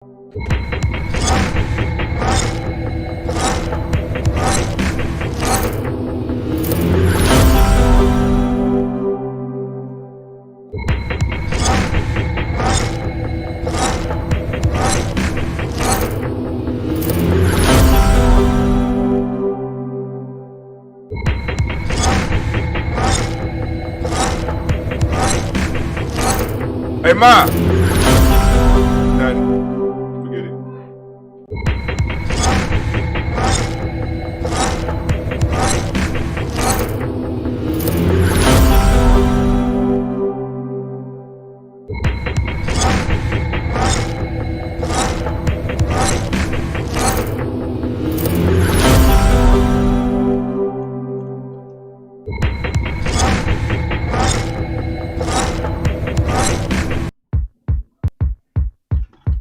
Hey, Ma! Nothing. Forget it.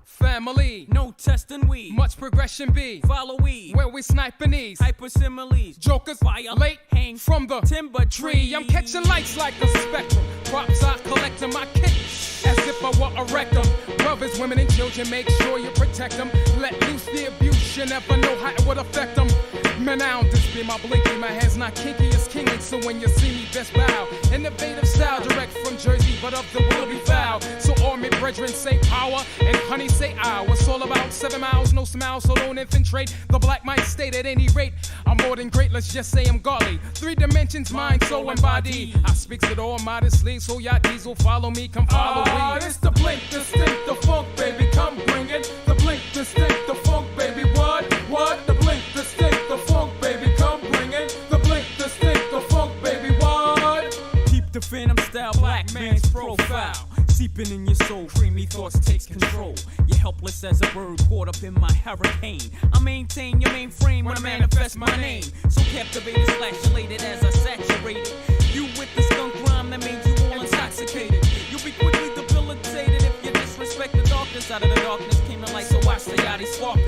Family, no testing we, much progression be, follow we, where we sniping these, hypersimiles, jokers, violate, hang from the timber tree, I'm catching lights like a spectrum, props I collect in my kit, as if I were a rectum, brothers, women and children, make sure you protect them, let loose the abuse, you never know how it would affect them, man I don't display my blinky, my hand's not kinky, it's kingly, so when you see me best bow, innovative style, direct from Jersey, but of the will be foul, so all me brethren say power, and honey say I. It's all about 7 miles, no smiles, so don't infiltrate. The black might state at any rate. I'm more than great, let's just say I'm godly. 3 dimensions, mind, soul, and body. I speaks it all modestly, so y'all diesel follow me, come follow me. It's the blink, distinct, the funk, baby, come bring it. The blink, distinct, the funk, baby, what? The blink, distinct, the funk, baby, come bring it. The blink, distinct, the funk, baby, what? Keep the phantom style, black man's profile. Seeping in your soul, creamy thoughts takes control. You're helpless as a bird caught up in my hurricane. I maintain your mainframe when I manifest my name. So captivated, slash elated as I saturated. You with the skunk rhyme that made you all intoxicated. You'll be quickly debilitated if you disrespect the darkness. Out of the darkness came the light, so watch the yachty spark.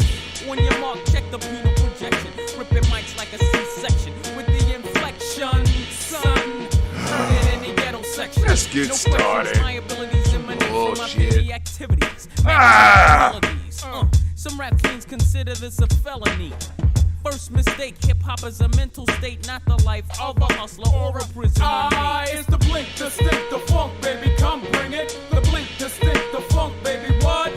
On your mark, check the penal projection. Ripping mics like a C-section with the inflection, son. Heard it in the ghetto section. Let's get no started. My abilities emanate from my petty activities. Some rap fiends consider this a felony. First mistake, hip-hop is a mental state, not the life of a hustler or a prisoner. It's the blink, distinct, the funk, baby, come bring it. The blink, distinct, the funk, baby, what?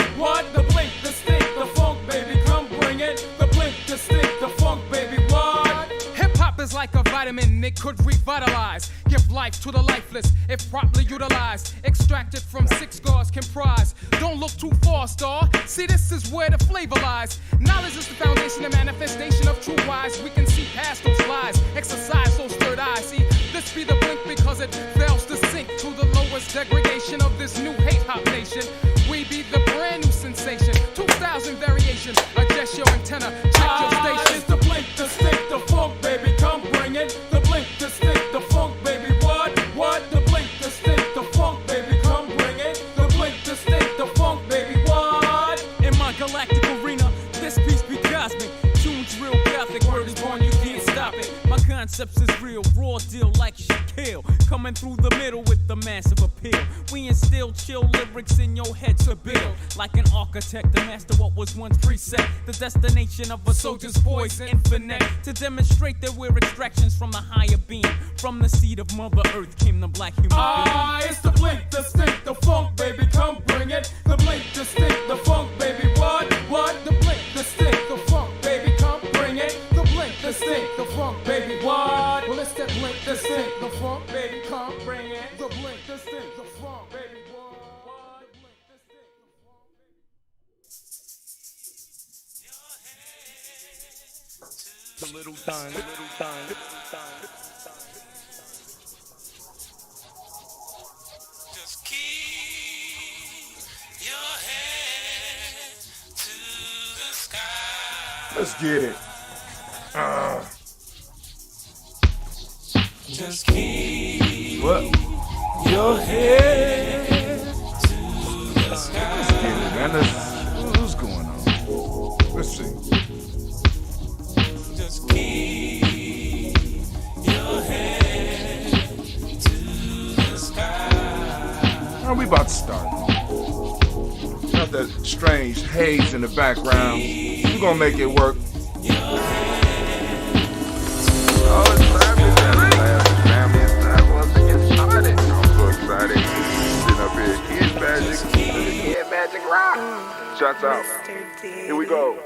The blink, distinct, the funk, baby, come bring it. The blink, distinct, the funk, baby, what? Hip-hop is like a vitamin, it could revitalize. Give life to the lifeless, if properly utilized. Extracted from 6 scars comprised. Don't look too far, star. See, this is where the flavor lies. Knowledge is the foundation and manifestation of true wise. We can see past those lies. Exercise those third eyes. See, this be the blink because it fails to sink to the lowest degradation of this new hate-hop nation. We be the brand new sensation. 2,000 variations. Adjust your antenna. Check your station. It's the blink, distinct, the funk, baby. Come bring it. The blink, distinct, the funk, baby. What? The blink, distinct, the funk, baby. Come bring it. The blink, distinct, the funk, baby. What? In my galactic arena, this piece be cosmic. Tune's real Gothic. Word is born, you can't stop it. My concepts is real, raw deal like Shaquille. Coming through the middle with the massive appeal. We instill chill lyrics in your head to build. Like an architect to master what was once preset. The destination of a soldier's voice, infinite. To demonstrate that we're extractions from the higher being. From the seed of Mother Earth came the black human being. It's the blink, distinct, the funk, baby, come bring it. The blink, distinct, the funk, baby, what? The blink, distinct, the funk, baby, come bring it. The blink, distinct, the funk, baby, what? Well, it's that blink, distinct, the funk, baby, come bring it. The blink, distinct, the funk, baby, what? The blink, distinct, the funk, baby. The little time, Just keep your head to the sky. Let's get it. Just keep What? your head to the sky. Let's get it, man. What's going on? Let's see. Just keep your head to the sky. How are we about to start? Got that strange haze in the background. We're gonna make it work. Oh, it's family. It's time for us to get started. I'm so excited. Sitting up here, Kid Magic Rock. Shots out. Here we go.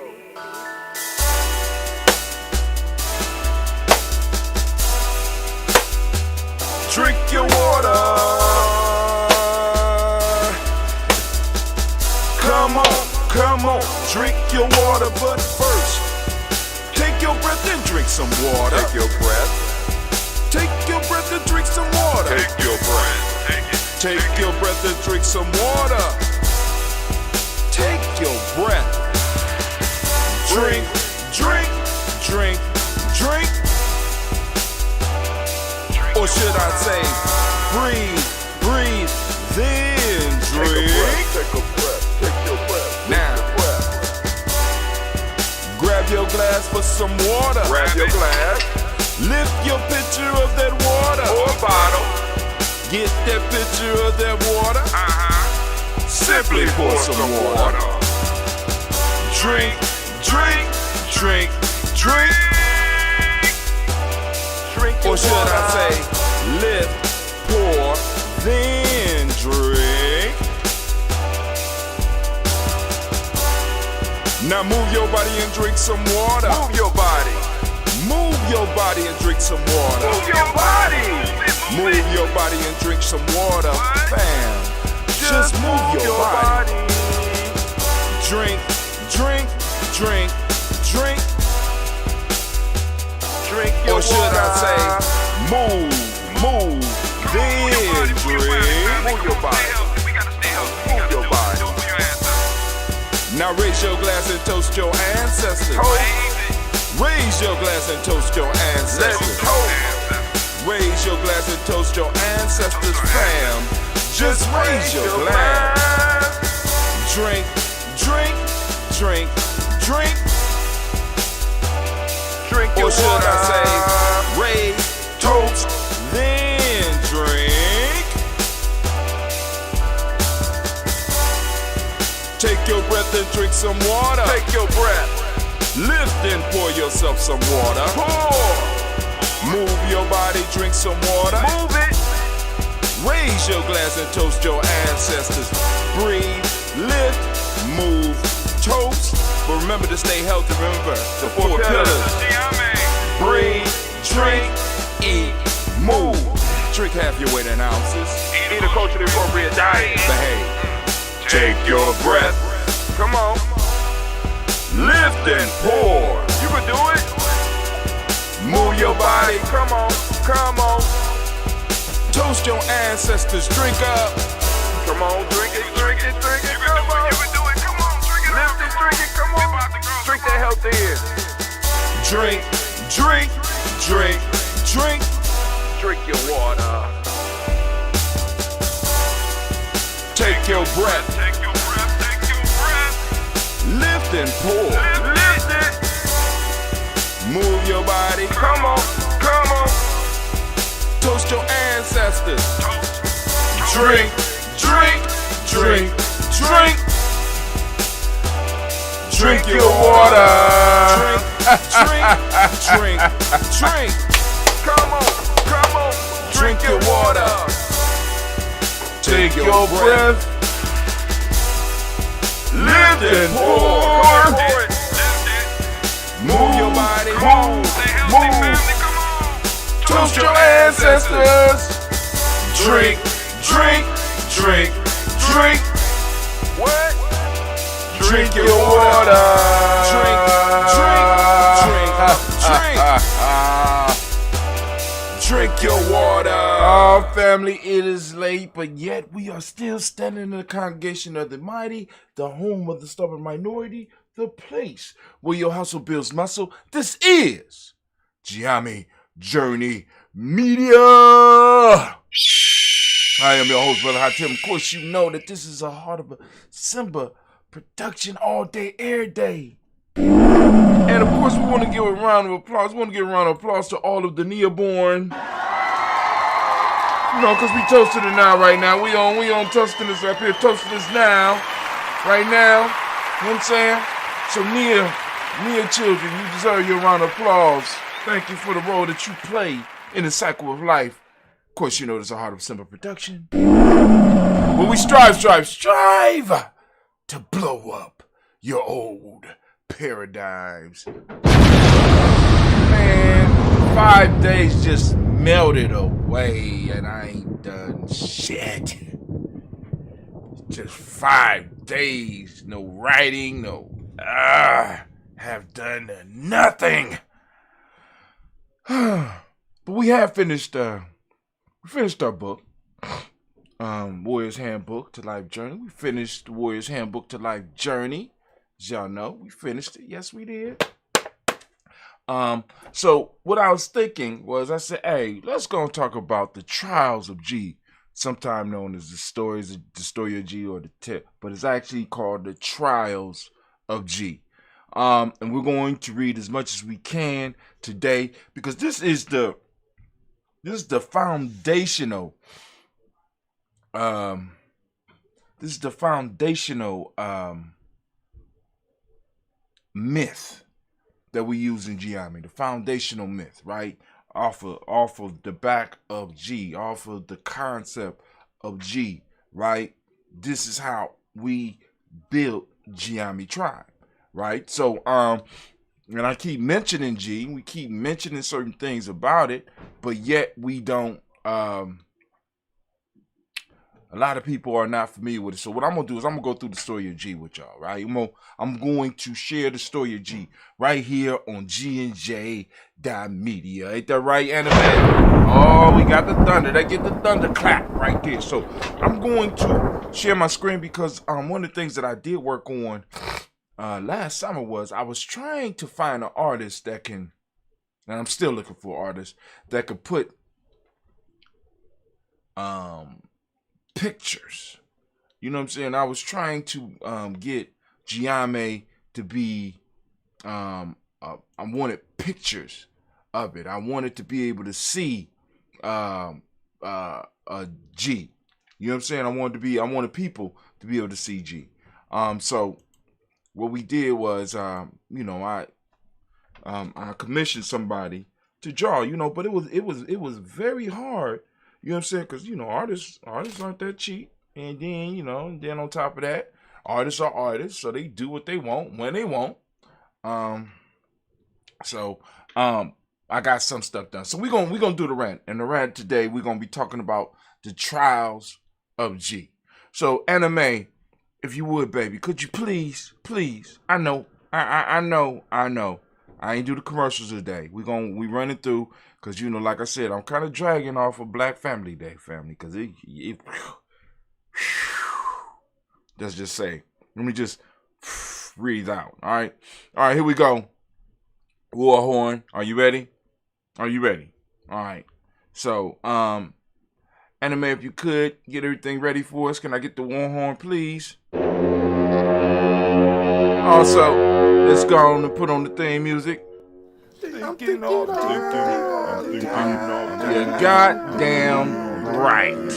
Drink your water. Come on, drink your water, but first, take your breath and drink some water. Take your breath. Take your breath and drink some water. Take your breath. Take your breath and drink some water. Take your breath. Drink, drink, drink, drink. Or should I say, breathe, breathe, then drink. Take a breath, take your breath. Now, grab your glass for some water. Grab your glass. Lift your pitcher of that water. Or bottle. Get that pitcher of that water. Simply pour some water. Drink, drink, drink, drink. Or should I say, lift, pour, then drink. Now move your body and drink some water. Move your body. Move your body and drink some water. Move your body. Move your body and drink some water. Bam. Just move your body. Drink, drink, drink, drink. Drink your or should water. I say, move, then drink. Move your body. Move your body. Now raise your glass and toast your ancestors. Raise your glass and toast your ancestors. Raise your glass and toast your ancestors, fam. Just raise your glass. Drink, drink, drink, drink. Drink your or should water. I say, raise, toast, then drink. Take your breath and drink some water. Take your breath. Lift and pour yourself some water. Pour. Move your body, drink some water. Move it. Raise your glass and toast your ancestors. Breathe, lift, move, toast. But remember to stay healthy, remember the four pillars. Breathe, drink, eat, move. Drink half your weight in ounces. Eat a culturally appropriate diet. Behave. Take your breath. Come on. Lift and pour. You can do it. Move your body. Come on, come on. Toast your ancestors. Drink up. Come on, drink it, drink it, drink it. Come on. You can do it. Come on, drink it. Lift it, drink it. Come on. Drink that health in. Drink, drink, drink, drink. Drink your water. Take your breath. Take your breath. Take your breath. Lift and pour. Lift it. Move your body. Come on. Come on. Toast your ancestors. Drink, drink, drink, drink. Drink your water. Drink, drink, drink, drink. Come on, come on. Drink your water. Take your breath. Lift and pour. Move your body. Move. Toast your ancestors. Drink, drink, drink, drink. What? Drink your water. Drink, drink, drink, drink. Drink your water. Oh, family, it is late, but yet we are still standing in the congregation of the mighty, the home of the stubborn minority, the place where your hustle builds muscle. This is Gye-Nyame Journey Media. I am your host, Brother Hatim. Of course, you know that this is a Heart of a Simba production all day, air day. And of course, we want to give a round of applause. We want to give a round of applause to all of the Nia born. You know, because we toasting it now, right now. We on toasting this up here, toasting this now, right now. know what I'm saying? So Nia children, you deserve your round of applause. Thank you for the role that you play in the cycle of life. Of course, you know there's a Heart of Simba production. But we strive to blow up your old paradigms. Man, 5 days just melted away and I ain't done shit. Just 5 days, no writing, have done nothing. But we have finished our book, Warrior's Handbook to Life Journey. We finished the Warrior's Handbook to Life Journey. As y'all know, we finished it. Yes, we did. So what I was thinking was, I said, hey, let's go and talk about the Trials of Gye, sometimes known as the story of Gye or the tip, but it's actually called the Trials of Gye. And we're going to read as much as we can today because this is the foundational myth that we use in Gye-Nyame, the foundational myth, right? Off of the back of Gye, off of the concept of Gye, right? This is how we built Gye-Nyame tribe, right? So, and I keep mentioning Gye, we keep mentioning certain things about it, but yet we don't, a lot of people are not familiar with it. So what I'm going to do is I'm going to go through the story of Gye with y'all, right? I'm going to share the story of Gye right here on G&J.media. Ain't that right, Anime? Oh, we got the thunder. They get the thunder clap right there. So I'm going to share my screen because one of the things that I did work on last summer was I was trying to find an artist that can, and I'm still looking for artists that could put pictures. You know what I'm saying? I was trying to get Gye-Nyame to be I wanted pictures of it. I wanted to be able to see Gye. You know what I'm saying? I wanted people to be able to see Gye. So what we did was I commissioned somebody to draw, but it was very hard. You know what I'm saying? Because, artists aren't that cheap. And then, then on top of that, artists are artists. So they do what they want when they want. So I got some stuff done. So we're gonna do the rant. And the rant today, we're going to be talking about the Trials of Gye. So, Anime, if you would, baby, could you please, I know. I ain't do the commercials today. We running through, because, like I said, I'm kind of dragging off of Black Family Day, family, because it let's just say, let me just breathe out, all right? All right, here we go. War horn, are you ready? Are you ready? All right. So, Anime, if you could, get everything ready for us. Can I get the war horn, please? Also, let's go on and put on the theme music. You're goddamn right.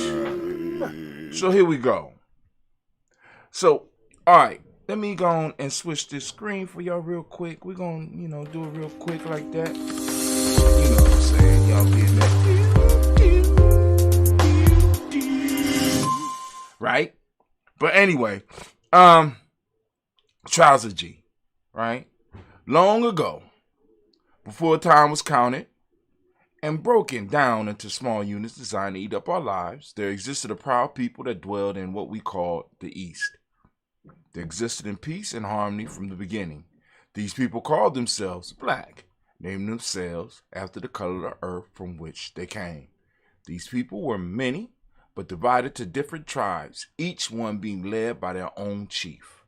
So here we go. So, all right. Let me go on and switch this screen for y'all real quick. We're going to, do it real quick like that. You know what I'm saying? Y'all being that. Right? But anyway, Trials of Gye, right? Long ago, before time was counted and broken down into small units designed to eat up our lives, there existed a proud people that dwelled in what we called the East. They existed in peace and harmony from the beginning. These people called themselves Black, named themselves after the color of the earth from which they came. These people were many, but divided to different tribes, each one being led by their own chief.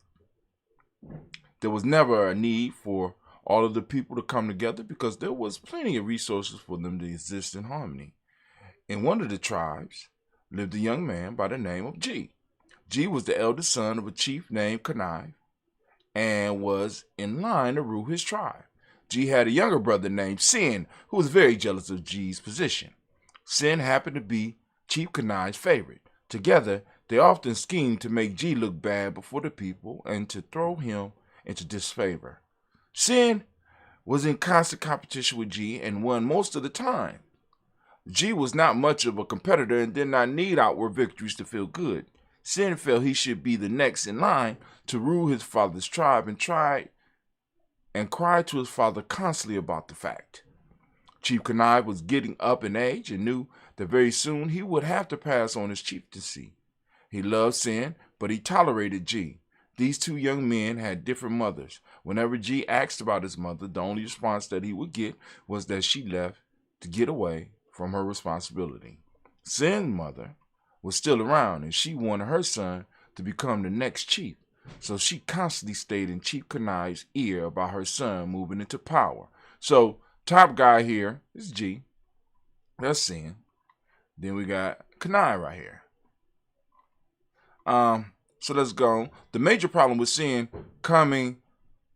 There was never a need for all of the people to come together because there was plenty of resources for them to exist in harmony. In one of the tribes lived a young man by the name of Gye. Gye was the eldest son of a chief named Gye-Nyame and was in line to rule his tribe. Gye had a younger brother named Sin, who was very jealous of Gye's position. Sin happened to be Chief Gye-Nyame's favorite. Together, They often schemed to make Gye look bad before the people and to throw him into disfavor. Sin was in constant competition with Gye and won most of the time. Gye was not much of a competitor and did not need outward victories to feel good. Sin felt he should be the next in line to rule his father's tribe and cried to his father constantly about the fact. Chief Gye-Nyame was getting up in age and knew that very soon he would have to pass on his chieftaincy. He loved Sin, but he tolerated Gye. These two young men had different mothers. Whenever Gye asked about his mother, the only response that he would get was that she left to get away from her responsibility. Sin's mother was still around, and she wanted her son to become the next chief. So she constantly stayed in Chief Gye-Nyame's ear about her son moving into power. So top guy here is Gye. That's Sin. Then we got Gye-Nyame right here. So let's go. The major problem with Sin becoming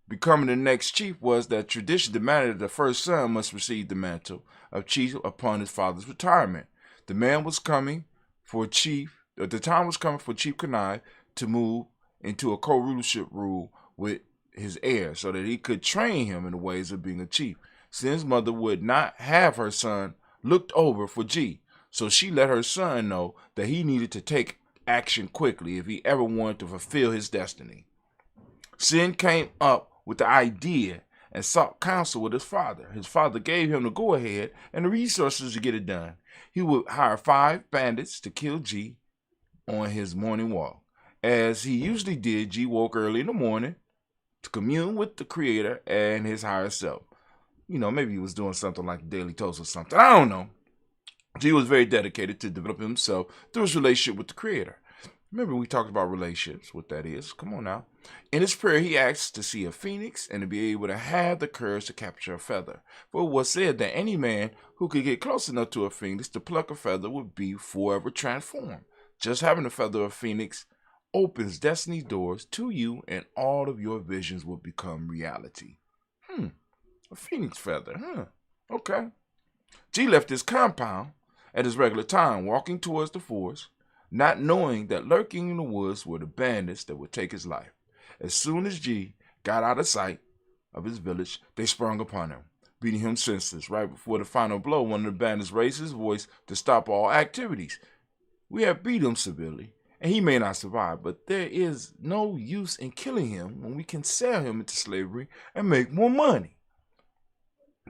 the next chief was that tradition demanded that the first son must receive the mantle of chief upon his father's retirement. The time was coming for Chief Gye-Nyame to move into a co-rulership rule with his heir so that he could train him in the ways of being a chief. Sin's mother would not have her son looked over for Gye, so she let her son know that he needed to take action quickly if he ever wanted to fulfill his destiny. Sin came up with the idea and sought counsel with his father. His father gave him the go-ahead and the resources to get it done. He would hire 5 bandits to kill Gye on his morning walk. As he usually did, Gye woke early in the morning to commune with the Creator and his higher self. Maybe he was doing something like the Daily Toast or something. I don't know. Gye was very dedicated to developing himself through his relationship with the Creator. Remember, we talked about relationships, what that is. Come on now. In his prayer, he asked to see a phoenix and to be able to have the courage to capture a feather. For it was said that any man who could get close enough to a phoenix to pluck a feather would be forever transformed. Just having a feather of phoenix opens destiny's doors to you, and all of your visions will become reality. A phoenix feather, Okay. Gye left his compound at his regular time, walking towards the forest, not knowing that lurking in the woods were the bandits that would take his life. As soon as Gye got out of sight of his village, they sprung upon him, beating him senseless. Right before the final blow, one of the bandits raised his voice to stop all activities. We have beat him severely, and he may not survive, but there is no use in killing him when we can sell him into slavery and make more money.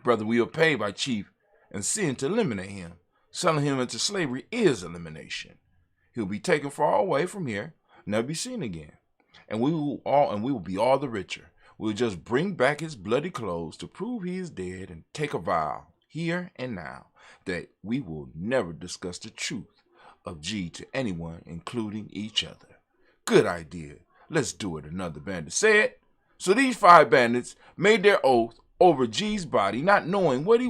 Brother, we are paid by Chief and Sin to eliminate him. Selling him into slavery is elimination. He'll be taken far away from here, never be seen again. And we will be all the richer. We'll just bring back his bloody clothes to prove he is dead and take a vow, here and now, that we will never discuss the truth of Gye to anyone, including each other. Good idea. Let's do it, another bandit said. So these 5 bandits made their oath over Gye's body, not knowing that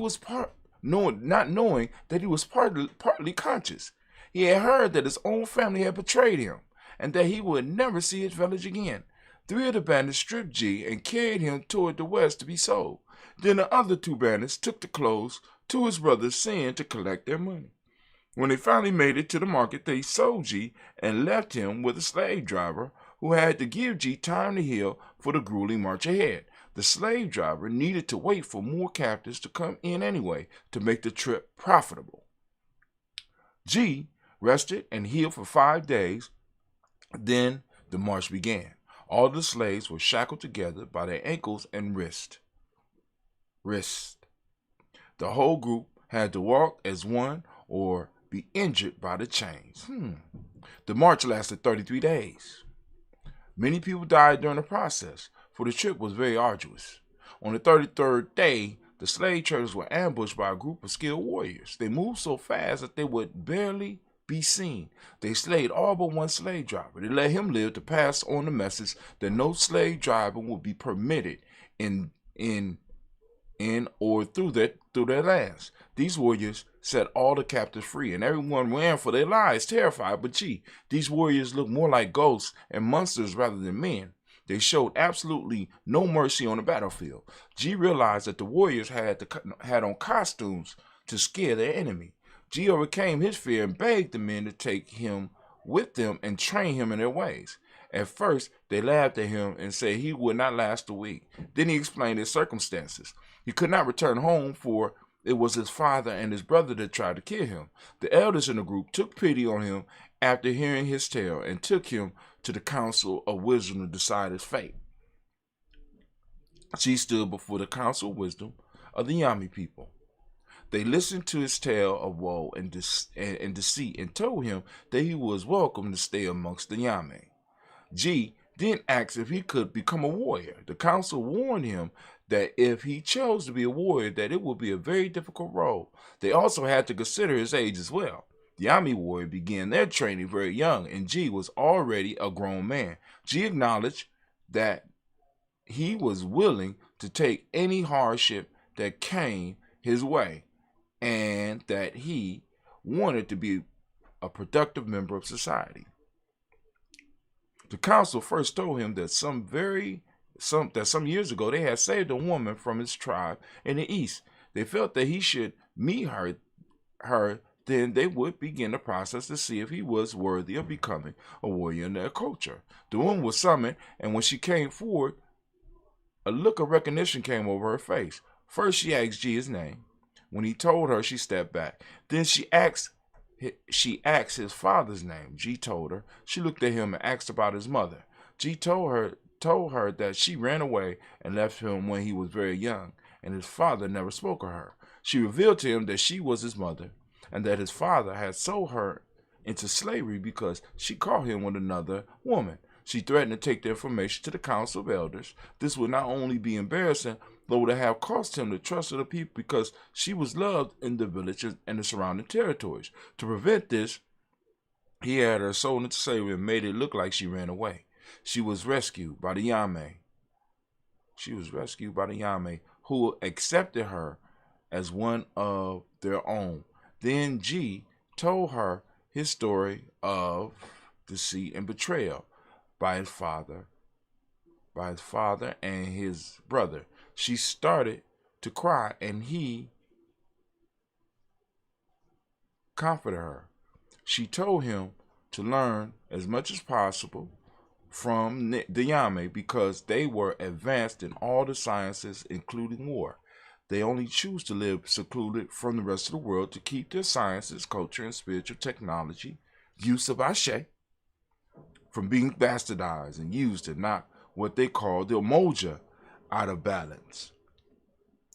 he was partly conscious. He had heard that his own family had betrayed him, and that he would never see his village again. 3 of the bandits stripped Gye and carried him toward the west to be sold. Then the other 2 bandits took the clothes to his brother Sin to collect their money. When they finally made it to the market, they sold Gye and left him with a slave driver who had to give Gye time to heal for the grueling march ahead. The slave driver needed to wait for more captives to come in anyway to make the trip profitable. Gye rested and healed for 5 days. Then the march began. All the slaves were shackled together by their ankles and wrists. The whole group had to walk as one or be injured by the chains. The march lasted 33 days. Many people died during the process, for the trip was very arduous. On the 33rd day, the slave traders were ambushed by a group of skilled warriors. They moved so fast that they would barely be seen. They slayed all but one slave driver. They let him live to pass on the message that no slave driver would be permitted in or through their lands. These warriors set all the captives free, and everyone ran for their lives, terrified. But these warriors looked more like ghosts and monsters rather than men. They showed absolutely no mercy on the battlefield. Gye realized that the warriors had on costumes to scare their enemy. Gye overcame his fear and begged the men to take him with them and train him in their ways. At first, they laughed at him and said he would not last a week. Then he explained his circumstances. He could not return home, for it was his father and his brother that tried to kill him. The elders in the group took pity on him after hearing his tale and took him to the council of wisdom to decide his fate. She stood before the council of wisdom of the Gye-Nyame people. They listened to his tale of woe and deceit and told him that he was welcome to stay amongst the Gye-Nyame. Gye then asked if he could become a warrior. The council warned him that if he chose to be a warrior, that it would be a very difficult role. They also had to consider his age as well. The Gye-Nyame warrior began their training very young, and Gye was already a grown man. Gye acknowledged that he was willing to take any hardship that came his way, and that he wanted to be a productive member of society. The council first told him that some years ago they had saved a woman from his tribe in the east. They felt that he should meet her, then they would begin the process to see if he was worthy of becoming a warrior in their culture. The woman was summoned, and when she came forward, a look of recognition came over her face. First, she asked Gye his name. When he told her, she stepped back. Then she asked his father's name. Gye told her. She looked at him and asked about his mother. Gye told her that she ran away and left him when he was very young, and his father never spoke of her. She revealed to him that she was his mother, and that his father had sold her into slavery because she caught him with another woman. She threatened to take the information to the council of elders. This would not only be embarrassing, but would have cost him the trust of the people because she was loved in the villages and the surrounding territories. To prevent this, he had her sold into slavery and made it look like she ran away. She was rescued by the Gye-Nyame. Who accepted her as one of their own. Then Gye told her his story of deceit and betrayal by his father and his brother. She started to cry, and he comforted her. She told him to learn as much as possible from the Gye-Nyame because they were advanced in all the sciences, including war. They only choose to live secluded from the rest of the world to keep their sciences, culture, and spiritual technology, use of Ashe, from being bastardized and used and not what they call the Umoja out of balance.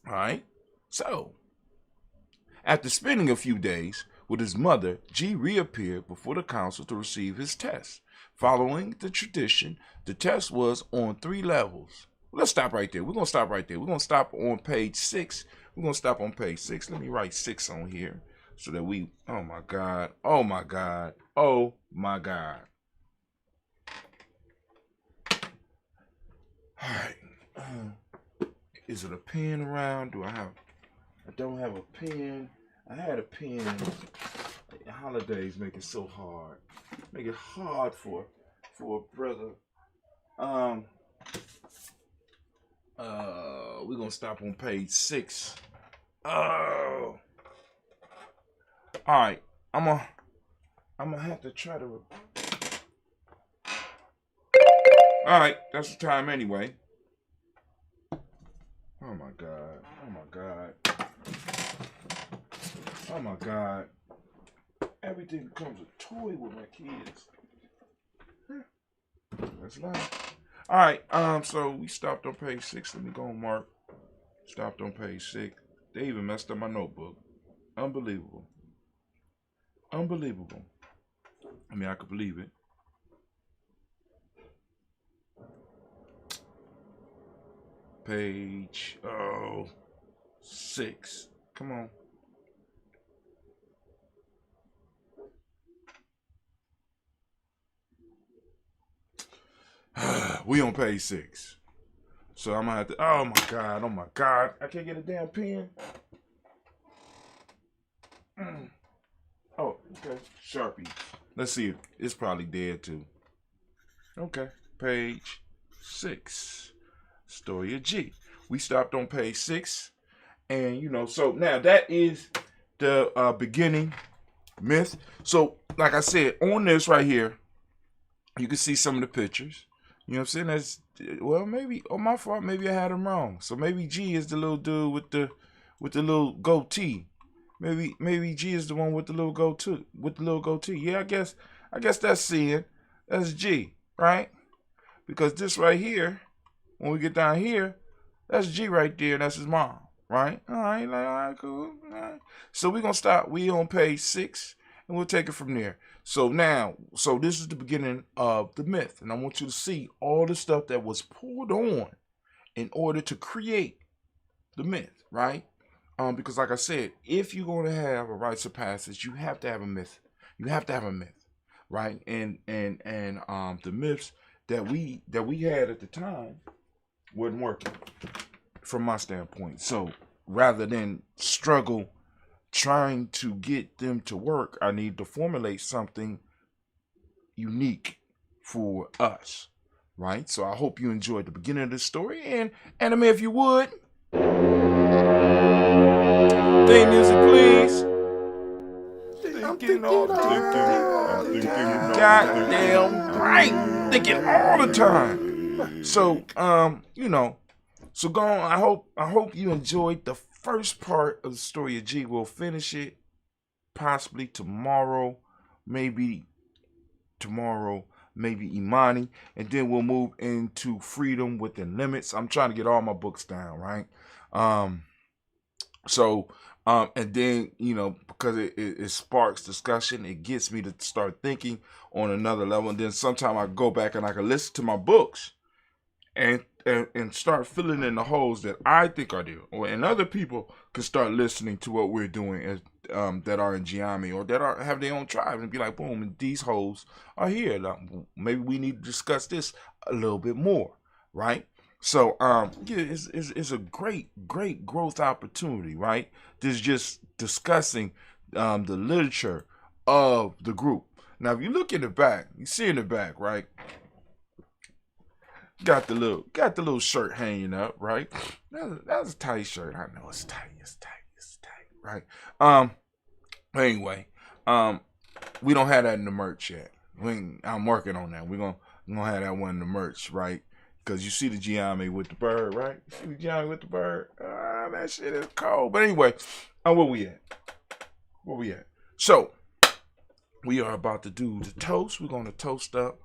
All right? So, after spending a few days with his mother, Gye reappeared before the council to receive his test. Following the tradition, the test was on 3 levels. Let's stop right there. We're going to stop right there. We're going to stop on page 6. We're going to stop on page 6. Let me write 6 on here so that we, oh my God. All right. Is it a pen around? I don't have a pen. I had a pen. The holidays make it so hard. Make it hard for a brother. We're gonna stop on page 6. Oh. Alright. I'm gonna have to try to. Alright, that's the time anyway. Oh my God. Everything becomes a toy with my kids. That's life. Alright, so we stopped on page 6. Let me go and mark. Stopped on page 6. They even messed up my notebook. Unbelievable. I mean, I could believe it. Page 6. Come on. We on page 6. So I'm gonna have to, oh my God. I can't get a damn pen. Oh, okay. Sharpie. Let's see. It's probably dead too. Okay. Page 6. Story of Gye. We stopped on page 6. And so now that is the beginning myth. So, like I said, on this right here, you can see some of the pictures. You know what I'm saying? That's, well, maybe on my fault. Maybe I had them wrong. So maybe G is the little dude with the little goatee. Maybe G is the one with the little goatee. Yeah, I guess that's seeing. That's G, right? Because this right here, when we get down here, that's G right there. That's his mom, right? All right, cool. All right. So we're gonna stop. We on page 6, and we'll take it from there. So this is the beginning of the myth, and I want you to see all the stuff that was pulled on in order to create the myth, right? Because like I said, if you're going to have a rites of passage, you have to have a myth. You have to have a myth, right? And the myths that we had at the time wasn't working from my standpoint. So rather than struggle trying to get them to work, I need to formulate something unique for us, right? So I hope you enjoyed the beginning of this story. And anime, if you would. Theme music, please. I'm thinking all the time. Goddamn right. Thinking all the time. So, so go on. I hope you enjoyed the first part of the story of G. We'll finish it possibly tomorrow, maybe Imani, and then we'll move into Freedom Within Limits. I'm trying to get all my books down, right? And then, because it sparks discussion, it gets me to start thinking on another level. And then sometime I go back and I can listen to my books and start filling in the holes that I think are there. And other people can start listening to what we're doing as that are in Gye-Nyame or that have their own tribe and be like, boom, these holes are here. Now, maybe we need to discuss this a little bit more, right? So, it's a great growth opportunity, right? This is just discussing the literature of the group. Now, if you look in the back, you see in the back, right? Got the little shirt hanging up, right? That's a tight shirt. I know it's tight, right? Anyway, we don't have that in the merch yet. I'm working on that. We're gonna have that one in the merch, right? Because you see the Gye-Nyame with the bird, right? You see the Gye-Nyame with the bird? That shit is cold. But anyway, where we at? So, we are about to do the toast. We're going to toast up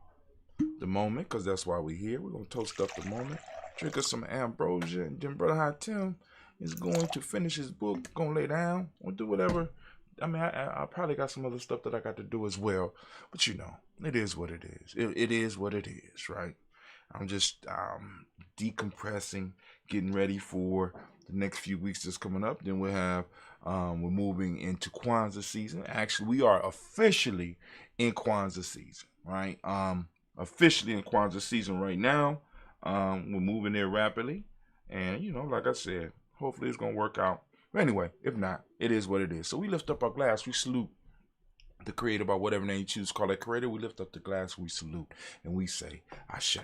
the moment, because that's why we're here. We're going to toast up the moment, drink us some ambrosia, and then Brother Hatim is going to finish his book, going to lay down, or do whatever. I mean, I probably got some other stuff that I got to do as well. But, it is what it is. It is what it is, right? I'm just decompressing, getting ready for the next few weeks that's coming up. Then we'll have, we're moving into Kwanzaa season. Actually, we are officially in Kwanzaa season, right? Officially in Kwanzaa season right now. We're moving there rapidly. And, like I said, hopefully it's going to work out. But anyway, if not, it is what it is. So we lift up our glass. We salute the creator by whatever name you choose to call that creator. We lift up the glass, we salute, and we say, Ashe.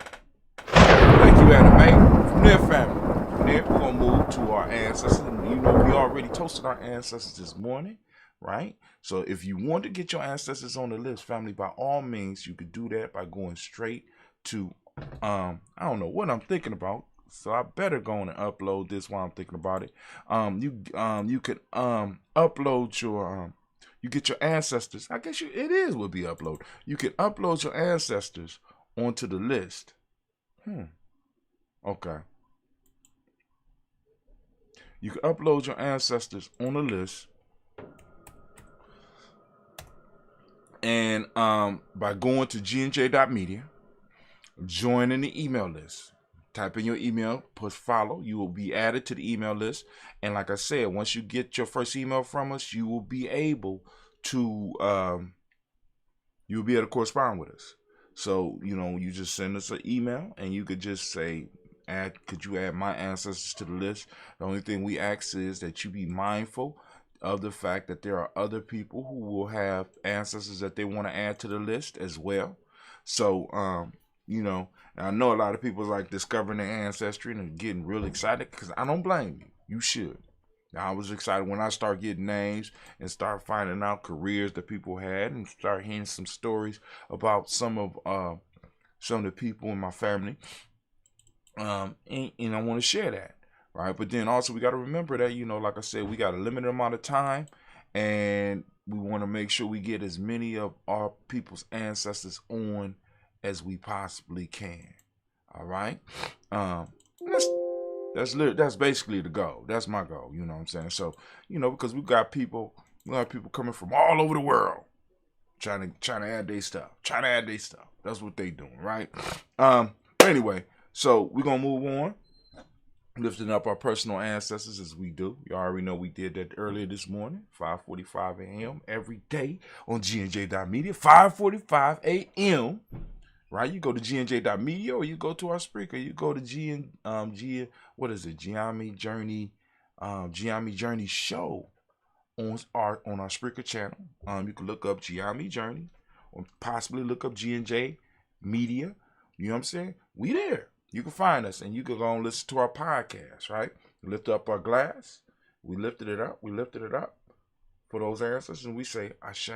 Thank you, Anime. From there, family. From there, we're going to move to our ancestors. We already toasted our ancestors this morning, right? So if you want to get your ancestors on the list, family, by all means, you could do that by going straight to, I don't know what I'm thinking about, so I better go on and upload this while I'm thinking about it. You could upload your, you get your ancestors. I guess it would be upload. You can upload your ancestors onto the list. Okay. You can upload your ancestors on the list. And by going to gnj.media, joining the email list. Type in your email, push follow. You will be added to the email list. And like I said, once you get your first email from us, you will be able to correspond with us. So, you just send us an email and you could just say, could you add my ancestors to the list? The only thing we ask is that you be mindful of the fact that there are other people who will have ancestors that they want to add to the list as well. So, I know a lot of people like discovering their ancestry and getting real excited, because I don't blame you. You should. Now, I was excited when I started getting names and start finding out careers that people had and start hearing some stories about some of the people in my family. And I want to share that, right? But then also we got to remember that, like I said, we got a limited amount of time, and we want to make sure we get as many of our people's ancestors on as we possibly can. All right. That's basically the goal. That's my goal. You know what I'm saying? So, because we got people coming from all over the world trying to add their stuff. That's what they doing, right? Anyway, so we're gonna move on. Lifting up our personal ancestors as we do. You already know we did that earlier this morning, 5:45 a.m. every day on GNJ.media, 5:45 a.m. Right? You go to GNJ.media or you go to our Spreaker. You go to Gye-Nyame Journey show on our Spreaker channel. You can look up Gye-Nyame Journey or possibly look up GNJ Media. You know what I'm saying? We there. You can find us and you can go and listen to our podcast, right? Lift up our glass. We lifted it up. For those ancestors, and we say, Ashe.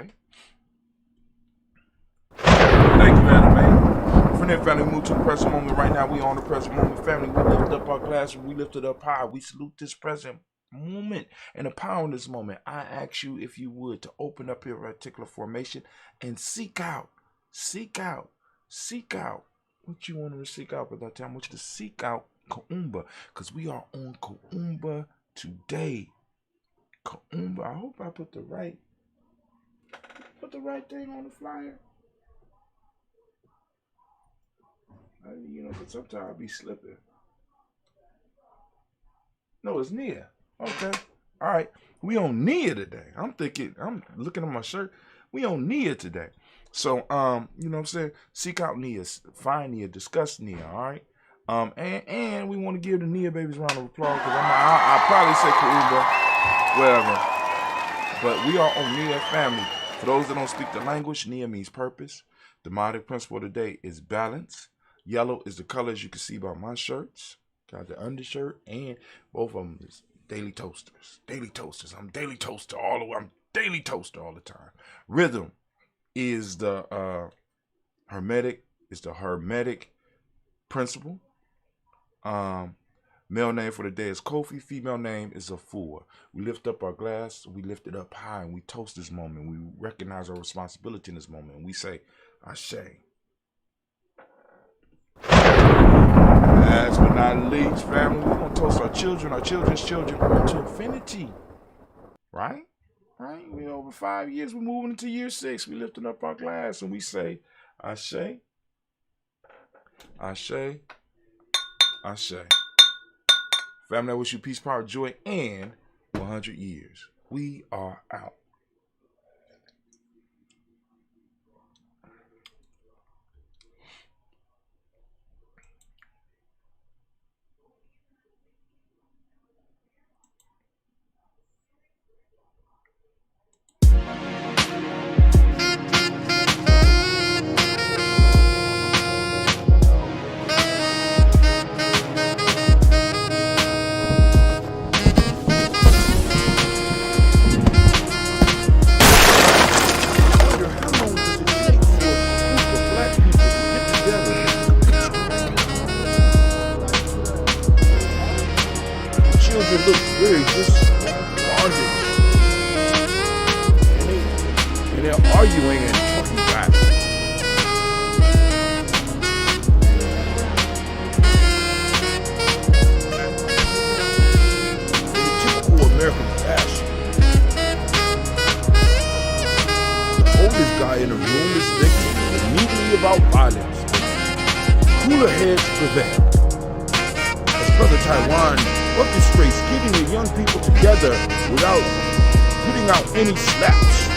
Thank you, anime. Friend and family, move to the present moment. Right now, we on the present moment. Family, we lift up our glass. We lift it up high. We salute this present moment and the power in this moment. I ask you, if you would, to open up your reticular formation and seek out what you want to seek out. But that time, I want you to seek out Kuumba, because we are on Kuumba today. Kuumba. I hope I put the right thing on the flyer. Because sometimes I'll be slipping. No, it's Nia. Okay. All right. We on Nia today. I'm looking at my shirt. We on Nia today. So, you know what I'm saying? Seek out Nia. Find Nia. Discuss Nia. All right. And we want to give the Nia babies a round of applause, because I probably say Kuumba, whatever. But we are on Nia family. For those that don't speak the language, Nia means purpose. The demonic principle today is balance. Yellow is the color, as you can see by my shirts. Got the undershirt, and both of them is daily toasters. Daily toasters. I'm daily toaster all the way. I'm daily toaster all the time. Rhythm is the hermetic principle. Male name for the day is Kofi. Female name is Afua. We lift up our glass. We lift it up high, and we toast this moment. We recognize our responsibility in this moment, and we say, Ashe. Last but not least, family, we're going to toast our children's children to infinity. Right? We over 5 years. We're moving into year 6. We lifting up our glass and we say, Ashe, Ashe, Ashe. Family, I wish you peace, power, joy, and 100 years. We are out. Children look very despondent, and they're arguing and talking back. In the typical American fashion, the oldest guy in the room is thinking immediately about violence. Cooler heads prevail. As Brother Taiwan orchestrates getting the young people together without putting out any slaps.